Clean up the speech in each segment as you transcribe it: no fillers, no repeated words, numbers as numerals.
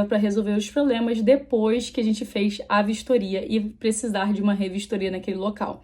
para resolver os problemas depois que a gente fez a vistoria e precisar de uma revistoria naquele local.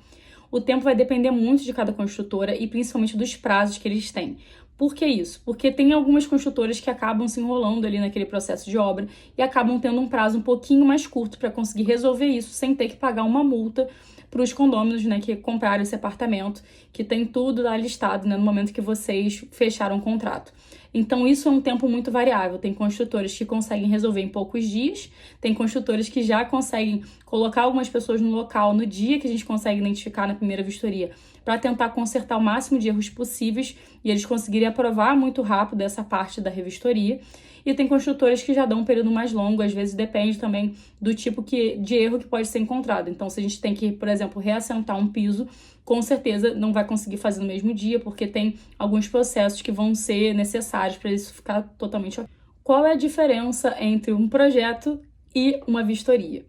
O tempo vai depender muito de cada construtora e principalmente dos prazos que eles têm. Por que isso? Porque tem algumas construtoras que acabam se enrolando ali naquele processo de obra e acabam tendo um prazo um pouquinho mais curto para conseguir resolver isso sem ter que pagar uma multa para os condôminos, né, que compraram esse apartamento, que tem tudo lá listado, né, no momento que vocês fecharam o contrato. Então, isso é um tempo muito variável. Tem construtores que conseguem resolver em poucos dias, tem construtores que já conseguem colocar algumas pessoas no local no dia que a gente consegue identificar na primeira vistoria, para tentar consertar o máximo de erros possíveis e eles conseguirem aprovar muito rápido essa parte da revistoria. E tem construtores que já dão um período mais longo, às vezes depende também do tipo de erro que pode ser encontrado. Então, se a gente tem que, por exemplo, reassentar um piso, com certeza não vai conseguir fazer no mesmo dia, porque tem alguns processos que vão ser necessários para isso ficar totalmente ok. Qual é a diferença entre um projeto e uma vistoria?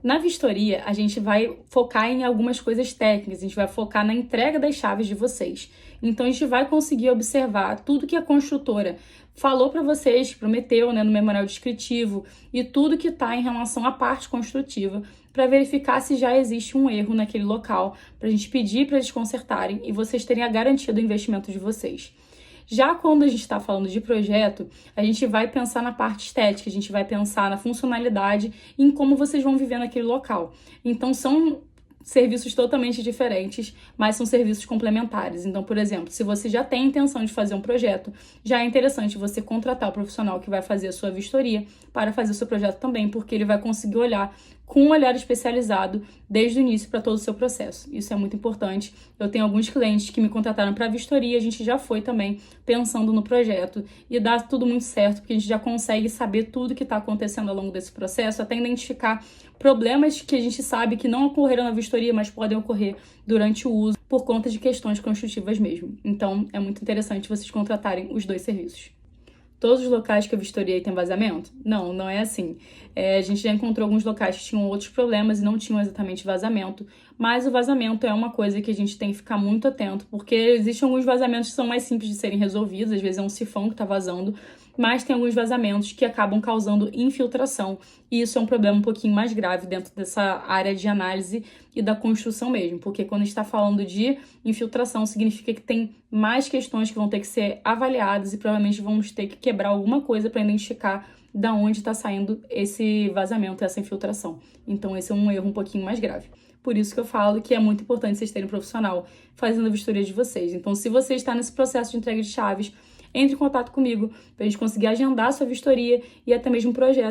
Na vistoria, a gente vai focar em algumas coisas técnicas, a gente vai focar na entrega das chaves de vocês. Então, a gente vai conseguir observar tudo que a construtora falou para vocês, prometeu, né, no memorial descritivo, e tudo que está em relação à parte construtiva, para verificar se já existe um erro naquele local, para a gente pedir para eles consertarem e vocês terem a garantia do investimento de vocês. Já quando a gente está falando de projeto, a gente vai pensar na parte estética, a gente vai pensar na funcionalidade e em como vocês vão viver naquele local. Então, são serviços totalmente diferentes, mas são serviços complementares. Então, por exemplo, se você já tem a intenção de fazer um projeto, já é interessante você contratar o profissional que vai fazer a sua vistoria para fazer o seu projeto também, porque ele vai conseguir olhar com um olhar especializado desde o início para todo o seu processo. Isso é muito importante. Eu tenho alguns clientes que me contrataram para vistoria, a gente já foi também pensando no projeto e dá tudo muito certo, porque a gente já consegue saber tudo que está acontecendo ao longo desse processo, até identificar problemas que a gente sabe que não ocorreram na vistoria, mas podem ocorrer durante o uso por conta de questões construtivas mesmo. Então, é muito interessante vocês contratarem os dois serviços. Todos os locais que eu vistoriei tem vazamento? Não, não é assim. A gente já encontrou alguns locais que tinham outros problemas e não tinham exatamente vazamento, mas o vazamento é uma coisa que a gente tem que ficar muito atento, porque existem alguns vazamentos que são mais simples de serem resolvidos, às vezes é um sifão que está vazando, mas tem alguns vazamentos que acabam causando infiltração, e isso é um problema um pouquinho mais grave dentro dessa área de análise e da construção mesmo, porque quando a gente está falando de infiltração, significa que tem mais questões que vão ter que ser avaliadas e provavelmente vamos ter que quebrar alguma coisa para identificar da onde está saindo esse vazamento, essa infiltração. Então esse é um erro um pouquinho mais grave. Por isso que eu falo que é muito importante vocês terem um profissional fazendo a vistoria de vocês. Então, se você está nesse processo de entrega de chaves, entre em contato comigo para a gente conseguir agendar a sua vistoria e até mesmo um projeto